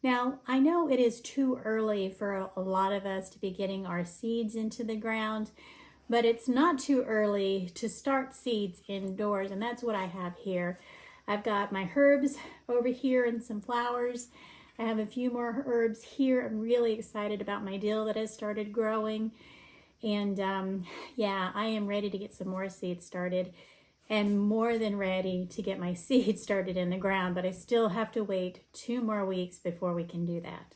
Now, I know it is too early for a lot of us to be getting our seeds into the ground, but it's not too early to start seeds indoors, and that's what I have here. I've got my herbs over here and some flowers. I have a few more herbs here. I'm really excited about my dill that has started growing. And yeah, I am ready to get some more seeds started, and more than ready to get my seeds started in the ground, but I still have to wait 2 more weeks before we can do that.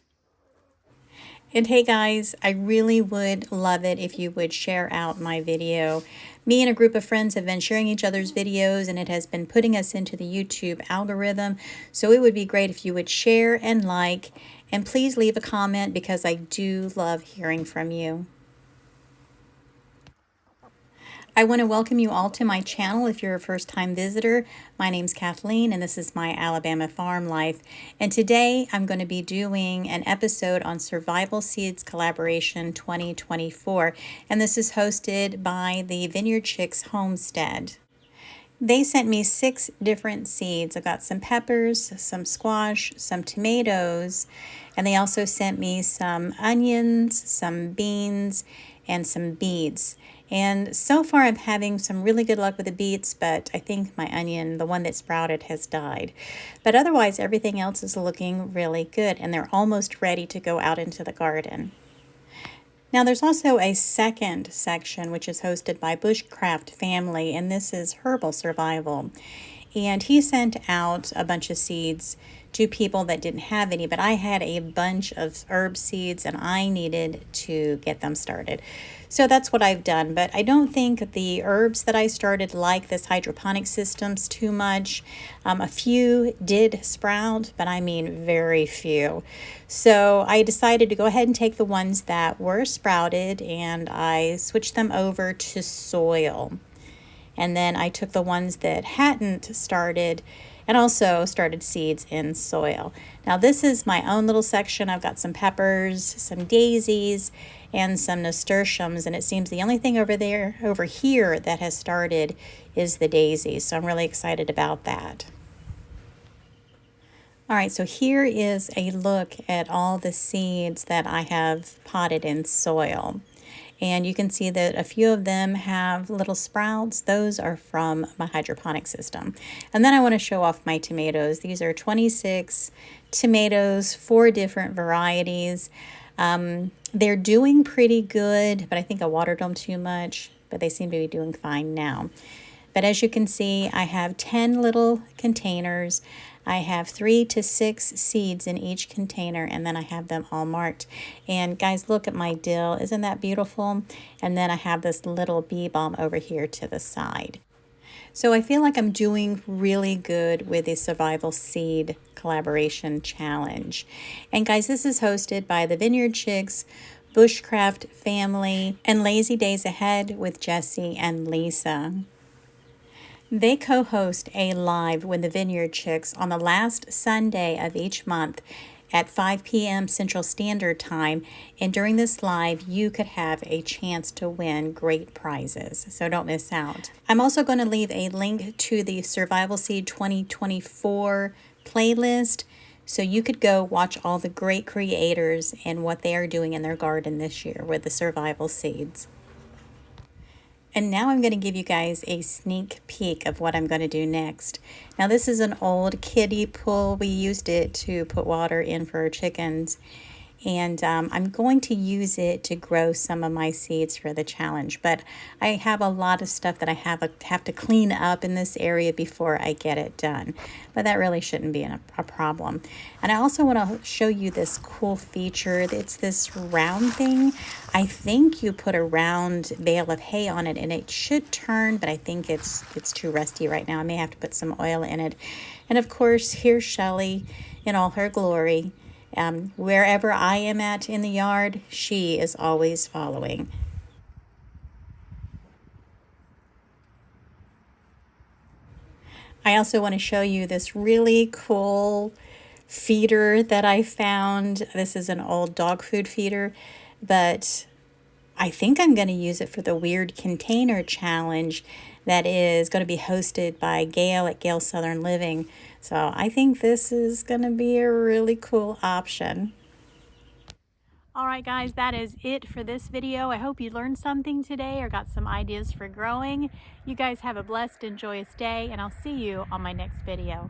And hey guys, I really would love it if you would share out my video. Me and a group of friends have been sharing each other's videos, and it has been putting us into the YouTube algorithm. So it would be great if you would share and like, and please leave a comment because I do love hearing from you. I want to welcome you all to my channel. If you're a first-time visitor, my name's Kathleen and this is my Alabama farm life. And today I'm going to be doing an episode on Survival Seeds Collaboration 2024. And this is hosted by the Vineyard Chicks Homestead. They sent me 6 different seeds. I've got some peppers, some squash, some tomatoes, and they also sent me some onions, some beans, and some beets. And so far I'm having some really good luck with the beets, but I think my onion, the one that sprouted, has died. But otherwise everything else is looking really good, and they're almost ready to go out into the garden. Now there's also a second section which is hosted by Bushcraft family, and this is Herbal Survival. And he sent out a bunch of seeds to people that didn't have any, but I had a bunch of herb seeds and I needed to get them started. So that's what I've done, but I don't think the herbs that I started like this hydroponic systems too much. A few did sprout, but I mean very few. So I decided to go ahead and take the ones that were sprouted and I switched them over to soil. And then I took the ones that hadn't started and also started seeds in soil. Now this is my own little section. I've got some peppers, some daisies, and some nasturtiums, and it seems the only thing over here that has started is the daisies. So I'm really excited about that. All right, so here is a look at all the seeds that I have potted in soil. And you can see that a few of them have little sprouts. Those are from my hydroponic system. And then I want to show off my tomatoes. These are 26 tomatoes, 4 different varieties. They're doing pretty good, but I think I watered them too much, but they seem to be doing fine now. But as you can see, I have 10 little containers. I have 3 to 6 seeds in each container, and then I have them all marked. And guys, look at my dill. Isn't that beautiful? And then I have this little bee balm over here to the side. So I feel like I'm doing really good with the Survival Seed Collaboration Challenge. And guys, this is hosted by the Vineyard Chicks, Bushcraft family, and Lazy Days Ahead with Jesse and Lisa. They co-host a live with the Vineyard Chicks on the last Sunday of each month at 5 p.m. Central Standard Time. And during this live, you could have a chance to win great prizes. So don't miss out. I'm also going to leave a link to the Survival Seed 2024 playlist, so you could go watch all the great creators and what they are doing in their garden this year with the survival seeds. And now I'm going to give you guys a sneak peek of what I'm going to do next. Now this is an old kiddie pool. We used it to put water in for our chickens. And I'm going to use it to grow some of my seeds for the challenge. But I have a lot of stuff that I have to clean up in this area before I get it done. But that really shouldn't be a problem. And I also want to show you this cool feature. It's this round thing. I think you put a round bale of hay on it and it should turn, but I think it's too rusty right now. I may have to put some oil in it. And of course, here's Shelly in all her glory. Wherever I am at in the yard, she is always following. I also want to show you this really cool feeder that I found. This is an old dog food feeder, but I think I'm going to use it for the Weird Container Challenge that is going to be hosted by Gail at Gail Southern Living. So I think this is going to be a really cool option. All right, guys, that is it for this video. I hope you learned something today or got some ideas for growing. You guys have a blessed and joyous day, and I'll see you on my next video.